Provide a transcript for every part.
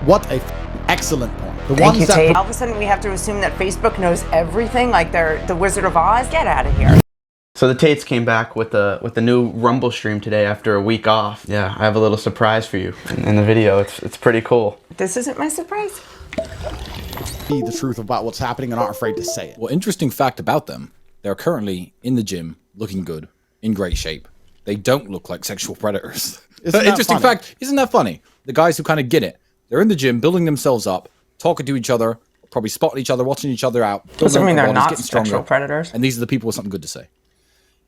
What a excellent point. The Thank ones you, that Tate. All of a sudden we have to assume that Facebook knows everything, like they're the Wizard of Oz. Get out of here. So the Tates came back with the new Rumble stream today after a week off. Yeah, I have a little surprise for you in the video. It's pretty cool. This isn't my surprise. be the truth about what's happening and aren't afraid to say it. Well, interesting fact about them, they're currently in the gym, looking good, in great shape. They don't look like sexual predators. Interesting fact. Isn't that funny? The guys who kind of get it. They're in the gym, building themselves up, talking to each other, probably spotting each other, watching each other out. Doesn't mean they're not sexual predators. And these are the people with something good to say.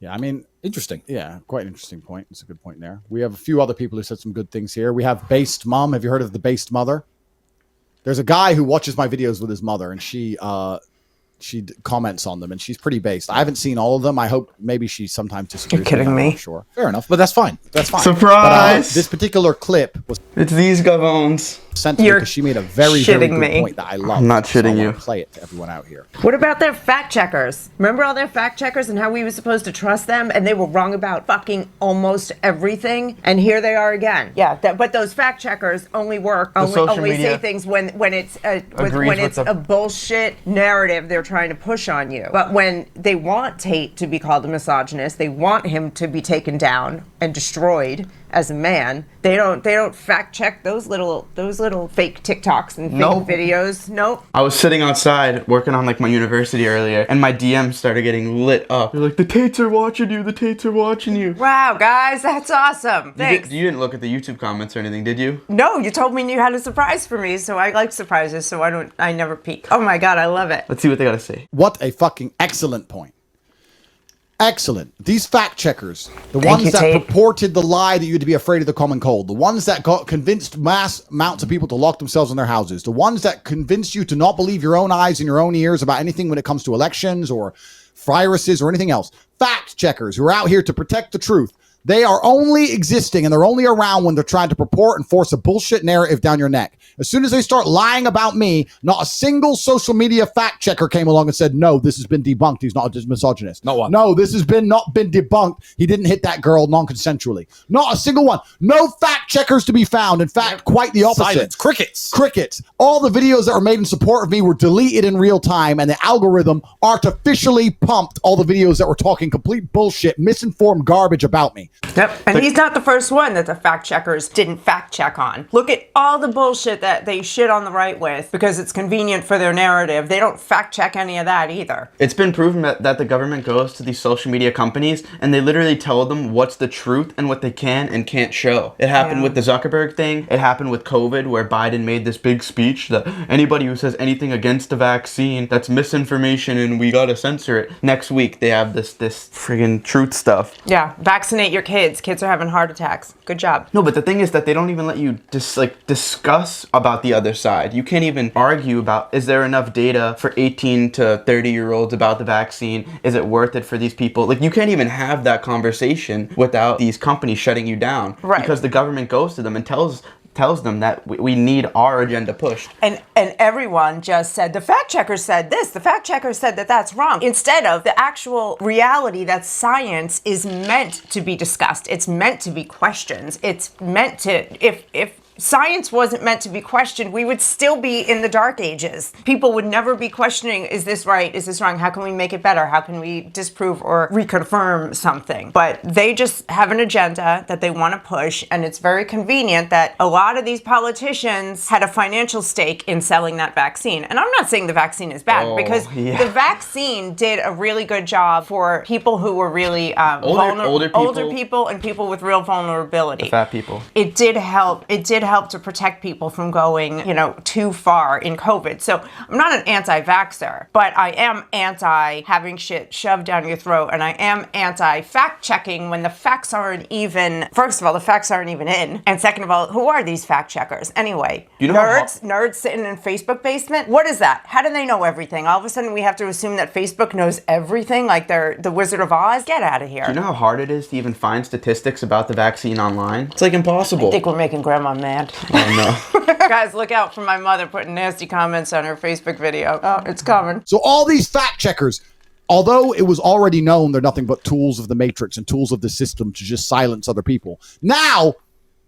Yeah, I mean, interesting. Yeah, quite an interesting point. It's a good point there. We have a few other people who said some good things here. We have Based Mom. Have you heard of the Based Mother? There's a guy who watches my videos with his mother, and she comments on them, and she's pretty based. I haven't seen all of them. I hope maybe she sometimes disagrees. You're kidding me? Sure. Fair enough, but that's fine. That's fine. Surprise! But, this particular clip was It's these gavones. sent to me because she made a very good point that I love. I'm not shitting you. Play it to everyone out here. What about their fact checkers? Remember all their fact checkers and how we were supposed to trust them, and they were wrong about fucking almost everything, and here they are again. Yeah, but those fact checkers only work, only say things when it's a bullshit narrative they're trying to push on you. But when they want Tate to be called a misogynist, they want him to be taken down and destroyed as a man, they don't fact check those little fake TikToks and fake videos. Nope. I was sitting outside working on like my university earlier, and my DMs started getting lit up. They're like, the Tates are watching you. The Tates are watching you. Wow, guys, that's awesome. Thanks. You didn't look at the YouTube comments or anything, did you? No, you told me you had a surprise for me, so I like surprises, so I never peek. Oh my god, I love it. Let's see what they gotta say. What a fucking excellent point. Excellent. These fact checkers, the ones that purported the lie that you had to be afraid of the common cold, the ones that convinced mass amounts of people to lock themselves in their houses, the ones that convinced you to not believe your own eyes and your own ears about anything when it comes to elections or viruses or anything else. Fact checkers who are out here to protect the truth. They are only existing and they're only around when they're trying to purport and force a bullshit narrative down your neck. As soon as they start lying about me, not a single social media fact checker came along and said, no, this has been debunked. He's not a misogynist. Not one. No, this has not been debunked. He didn't hit that girl non-consensually. Not a single one. No fact checkers to be found. In fact, quite the opposite. Silence. Crickets. Crickets. All the videos that were made in support of me were deleted in real time, and the algorithm artificially pumped all the videos that were talking complete bullshit, misinformed garbage about me. Yep, and he's not the first one that the fact checkers didn't fact check on. Look at all the bullshit that they shit on the right with because it's convenient for their narrative. They don't fact check any of that either. It's been proven that the government goes to these social media companies and they literally tell them what's the truth and what they can and can't show. It happened with the Zuckerberg thing. It happened with COVID, where Biden made this big speech that anybody who says anything against the vaccine, that's misinformation and we gotta censor it. Next week they have this friggin' truth stuff. Yeah, vaccinate your kids. Kids are having heart attacks. Good job. No, but the thing is that they don't even let you discuss about the other side. You can't even argue about, is there enough data for 18 to 30-year-olds about the vaccine? Is it worth it for these people? Like, you can't even have that conversation without these companies shutting you down. Right. Because the government goes to them and tells them that we need our agenda pushed. And everyone just said, the fact checker said this, the fact checker said that that's wrong. Instead of the actual reality that science is meant to be discussed. It's meant to be questioned. It's meant to, if science wasn't meant to be questioned, we would still be in the dark ages. People would never be questioning, is this right? Is this wrong? How can we make it better? How can we disprove or reconfirm something? But they just have an agenda that they want to push, and it's very convenient that a lot of these politicians had a financial stake in selling that vaccine. And I'm not saying the vaccine is bad, because the vaccine did a really good job for people who were really older people and people with real vulnerability. The fat people. It did help to protect people from going, too far in COVID. So I'm not an anti-vaxxer, but I am anti having shit shoved down your throat, and I am anti fact checking when the facts aren't even, first of all, the facts aren't even in, and second of all, who are these fact checkers anyway? Nerds sitting in Facebook basement? What is that? How do they know everything? All of a sudden we have to assume that Facebook knows everything, like they're the Wizard of Oz? Get out of here. Do you know how hard it is to even find statistics about the vaccine online? It's like impossible. I think we're making Grandma mad. Oh no. Guys, look out for my mother putting nasty comments on her Facebook video. Oh, it's coming. So all these fact checkers, although it was already known they're nothing but tools of the matrix and tools of the system to just silence other people, now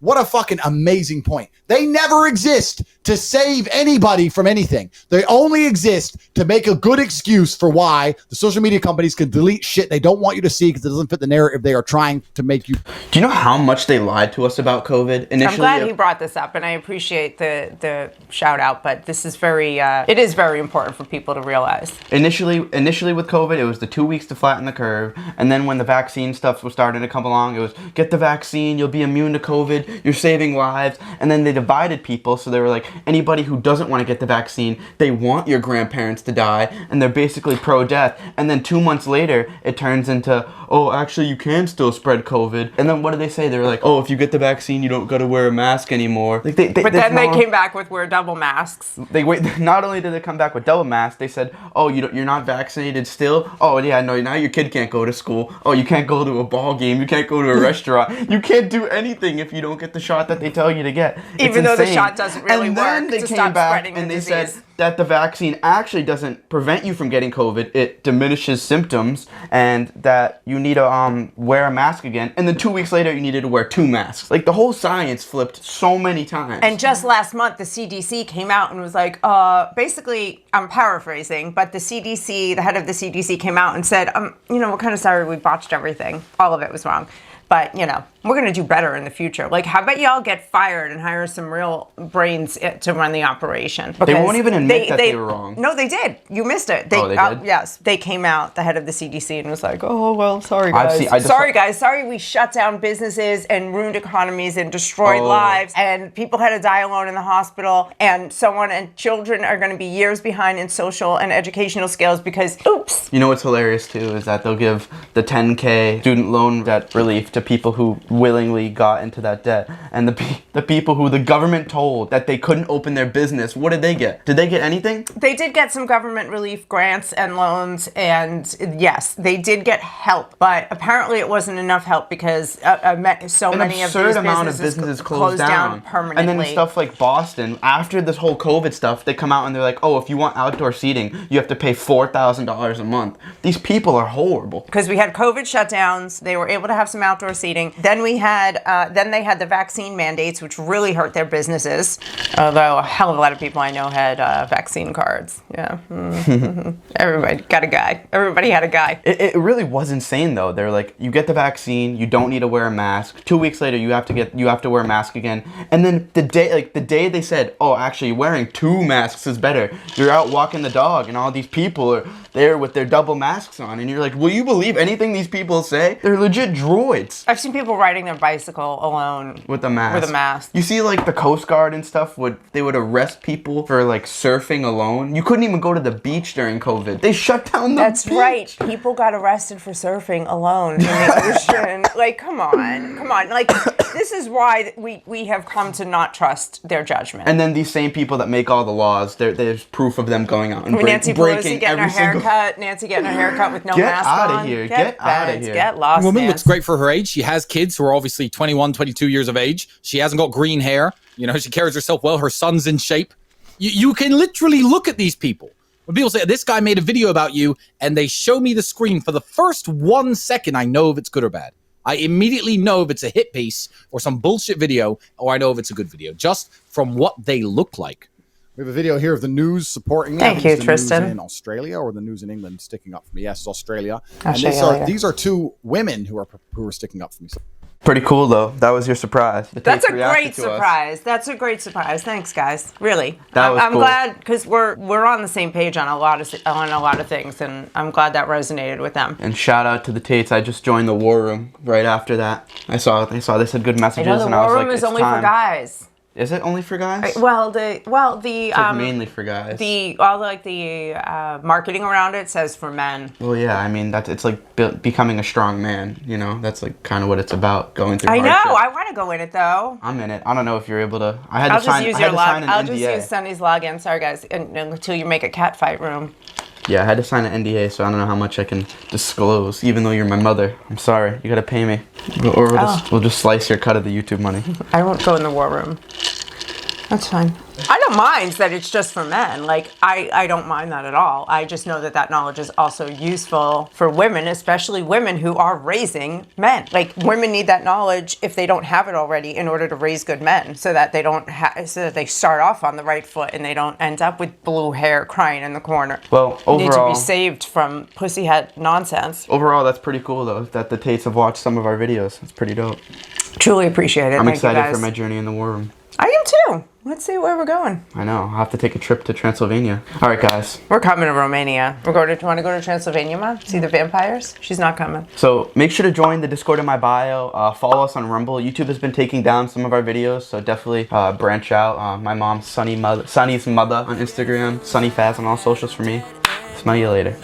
What a fucking amazing point. They never exist to save anybody from anything. They only exist to make a good excuse for why the social media companies can delete shit they don't want you to see because it doesn't fit the narrative they are trying to make you. Do you know how much they lied to us about COVID? Initially, I'm glad he brought this up, and I appreciate the shout out, but this is it is very important for people to realize. Initially with COVID, it was the 2 weeks to flatten the curve, and then when the vaccine stuff was starting to come along, it was get the vaccine, you'll be immune to COVID, you're saving lives, and then they divided people, so they were like, anybody who doesn't want to get the vaccine, they want your grandparents to die, and they're basically pro-death, and then 2 months later, it turns into, oh, actually, you can still spread COVID, and then what do they say? They're like, oh, if you get the vaccine, you don't got to wear a mask anymore. Like but then they came back with wear double masks. Not only did they come back with double masks, they said, oh, you're not vaccinated still? Oh, yeah, no, now your kid can't go to school. Oh, you can't go to a ball game. You can't go to a restaurant. You can't do anything if you don't get the shot that they tell you to get. Even though the shot doesn't really work to stop spreading the disease. They said that the vaccine actually doesn't prevent you from getting COVID. It diminishes symptoms, and that you need to wear a mask again. And then 2 weeks later, you needed to wear 2 masks. Like, the whole science flipped so many times. And just last month, the CDC came out and was like, basically, I'm paraphrasing, but the head of the CDC came out and said, we're kind of sorry we botched everything. All of it was wrong. But, we're going to do better in the future. Like, how about y'all get fired and hire some real brains to run the operation? They won't even admit that they were wrong. No, they did. You missed it. They did? Yes. They came out, the head of the CDC, and was like, oh, well, sorry, guys. Sorry we shut down businesses and ruined economies and destroyed lives. And people had to die alone in the hospital. And children are going to be years behind in social and educational skills because, oops. You know what's hilarious, too, is that they'll give the $10K student loan debt relief to people who willingly got into that debt, and the people who the government told that they couldn't open their business, what did they get? Did they get anything? They did get some government relief grants and loans, and yes, they did get help, but apparently it wasn't enough help because so many of these businesses closed down permanently. And then stuff like Boston, after this whole COVID stuff, they come out and they're like, oh, if you want outdoor seating, you have to pay $4,000 a month. These people are horrible. Because we had COVID shutdowns, they were able to have some outdoor seating. Then they had the vaccine mandates, which really hurt their businesses. Although a hell of a lot of people I know had vaccine cards. Yeah, everybody got a guy. Everybody had a guy. It really was insane though. They're like, you get the vaccine, you don't need to wear a mask. 2 weeks later, you have to wear a mask again. And then the day they said, oh, actually, wearing 2 masks is better. You're out walking the dog, and all these people are there with their double masks on, and you're like, will you believe anything these people say? They're legit droids. I've seen people riding their bicycle alone with a mask. With a mask. You see, like the Coast Guard and stuff they would arrest people for like surfing alone. You couldn't even go to the beach during COVID. They shut down the beach. That's right. People got arrested for surfing alone in the ocean. Like, come on. Like, this is why we have come to not trust their judgment. And then these same people that make all the laws, there's proof of them going out and Nancy breaking Pelosi getting her haircut. Nancy getting her haircut with no mask on. Get out of here. Get out of here. Get lost. The woman looks great for her age. She has kids who are obviously 21, 22 years of age. She hasn't got green hair. She carries herself well. Her son's in shape. You can literally look at these people. When people say, this guy made a video about you, and they show me the screen for the first 1 second, I know if it's good or bad. I immediately know if it's a hit piece or some bullshit video, or I know if it's a good video, just from what they look like. We have a video here of the news supporting. Thank you, Tristan. News in Australia or the news in England sticking up for me. Yes, it's Australia. These are 2 women who are sticking up for me. Pretty cool though. That was your surprise. That's a great surprise. That's a great surprise. Thanks, guys. Really, I'm cool. glad because we're on the same page on a lot of things, and I'm glad that resonated with them. And shout out to the Tates. I just joined the war room right after that. I saw they said good messages, and I was like, it's time. The war room is only for guys. Is it only for guys? The it's mainly for guys. The marketing around it says for men. Well, yeah, I mean it's like becoming a strong man. That's like kind of what it's about, going through. I hardship. know. I want to go in it though. I'm in it. I don't know if you're able to. I'll just use Sunny's login. Sorry, guys. Until you make a cat fight room. Yeah, I had to sign an NDA, so I don't know how much I can disclose, even though you're my mother. I'm sorry. You gotta pay me. Or we'll just slice your cut of the YouTube money. I won't go in the war room. That's fine. I don't mind that it's just for men. Like, I don't mind that at all. I just know that that knowledge is also useful for women, especially women who are raising men. Like, women need that knowledge if they don't have it already in order to raise good men, so that they don't so that they start off on the right foot and they don't end up with blue hair crying in the corner. Well, overall, need to be saved from pussyhead nonsense. Overall, that's pretty cool though, that the Tates have watched some of our videos. It's pretty dope. Truly appreciate it. I'm Thank excited you guys for my journey in the war room. I am too. Let's see where we're going. I know. I'll have to take a trip to Transylvania. All right, guys. We're coming to Romania. Want to go to Transylvania, Mom? See the vampires? She's not coming. So make sure to join the Discord in my bio. Follow us on Rumble. YouTube has been taking down some of our videos, so definitely branch out. My mom's Sunny's mother on Instagram. Sunny Faz on all socials for me. Smell you later.